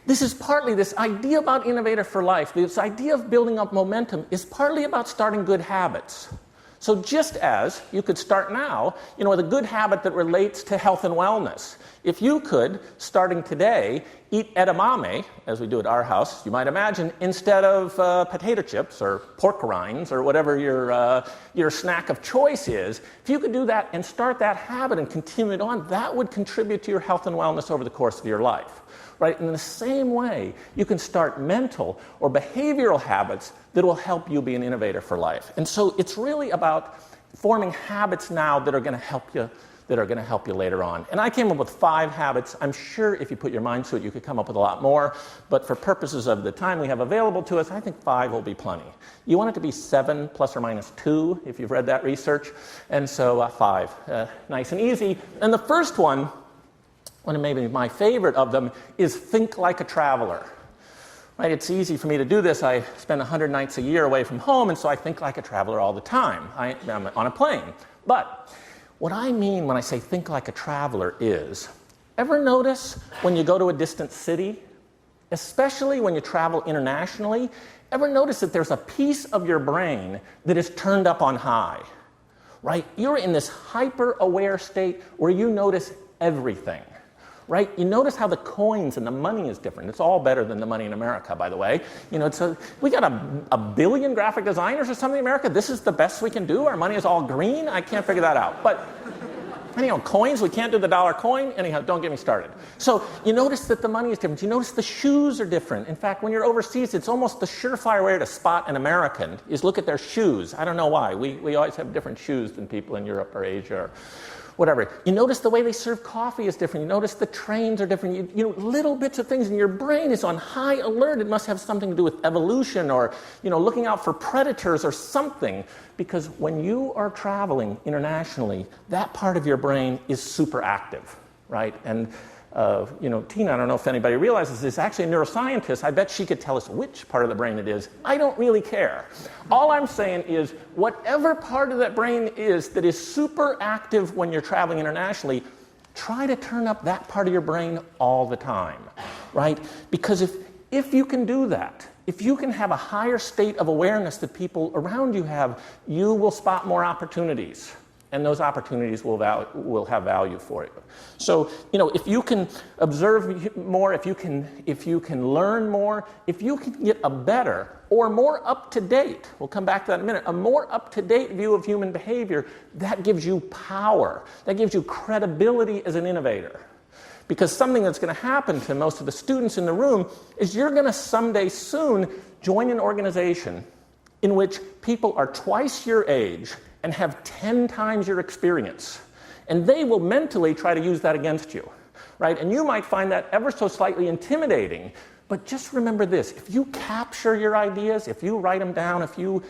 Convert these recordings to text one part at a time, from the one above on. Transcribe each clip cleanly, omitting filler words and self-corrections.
This is partly, this idea about innovator for life, this idea of building up momentum is partly about starting good habits. So just as you could start now, with a good habit that relates to health and wellness. If you could, starting today, eat edamame, as we do at our house, you might imagine, instead of potato chips or pork rinds or whatever your snack of choice is, if you could do that and start that habit and continue it on, that would contribute to your health and wellness over the course of your life. Right? In the same way, you can start mental or behavioral habits that will help you be an innovator for life. And so it's really about forming habits now that are going to help you later on. And I came up with 5 habits. I'm sure if you put your mind to it, you could come up with a lot more. But for purposes of the time we have available to us, I think 5 will be plenty. You want it to be 7 plus or minus 2, if you've read that research. And so 5, nice and easy. And the first one of maybe my favorite of them is think like a traveler. Right? It's easy for me to do this. I spend 100 nights a year away from home, and so I think like a traveler all the time. I'm on a plane. But what I mean when I say think like a traveler is, ever notice when you go to a distant city, especially when you travel internationally, ever notice that there's a piece of your brain that is turned up on high? Right? You're in this hyper-aware state where you notice everything. Right? You notice how the coins and the money is different. It's all better than the money in America, by the way. We got a billion graphic designers or something in America. This is the best we can do. Our money is all green. I can't figure that out. But anyhow, coins, we can't do the dollar coin. Anyhow, don't get me started. So you notice that the money is different. You notice the shoes are different. In fact, when you're overseas, it's almost the surefire way to spot an American is look at their shoes. I don't know why. We always have different shoes than people in Europe or Asia or whatever. You notice the way they serve coffee is different. You notice the trains are different. Little bits of things, and your brain is on high alert. It must have something to do with evolution or, looking out for predators or something. Because when you are traveling internationally, that part of your brain is super active, right? And Tina, I don't know if anybody realizes this, actually a neuroscientist. I bet she could tell us which part of the brain it is. I don't really care. All I'm saying is whatever part of that brain is that is super active when you're traveling internationally, try to turn up that part of your brain all the time, right? Because if you can do that, if you can have a higher state of awareness that people around you have, you will spot more opportunities. And those opportunities will have value for you. So, if you can observe more, if you can learn more, if you can get a better or more up-to-date, we'll come back to that in a minute, a more up-to-date view of human behavior, that gives you power. That gives you credibility as an innovator. Because something that's going to happen to most of the students in the room is you're going to someday soon join an organization in which people are twice your age and have 10 times your experience. And they will mentally try to use that against you, right? And you might find that ever so slightly intimidating, but just remember this. If you capture your ideas, if you write them down, if you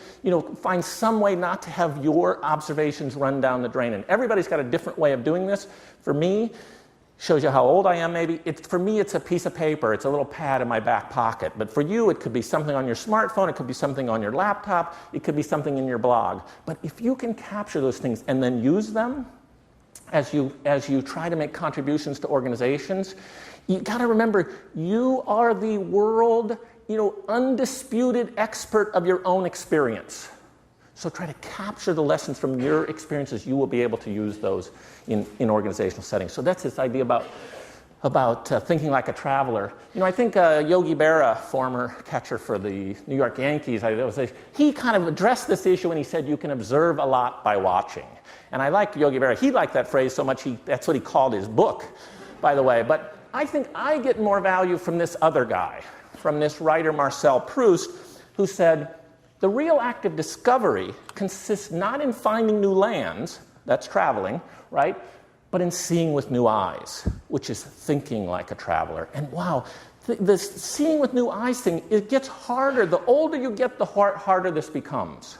find some way not to have your observations run down the drain, and everybody's got a different way of doing this. For me, shows you how old I am maybe. For me, it's a piece of paper. It's a little pad in my back pocket. But for you, it could be something on your smartphone. It could be something on your laptop. It could be something in your blog. But if you can capture those things and then use them as you try to make contributions to organizations, you got to remember, you are the world, undisputed expert of your own experience. So try to capture the lessons from your experiences. You will be able to use those in organizational settings. So that's this idea about thinking like a traveler. I think Yogi Berra, former catcher for the New York Yankees, he kind of addressed this issue and he said you can observe a lot by watching. And I like Yogi Berra. He liked that phrase so much, that's what he called his book, by the way. But I think I get more value from this other guy, from this writer Marcel Proust, who said, the real act of discovery consists not in finding new lands, that's traveling, right? But in seeing with new eyes, which is thinking like a traveler. And wow, this seeing with new eyes thing, it gets harder. The older you get, the harder this becomes.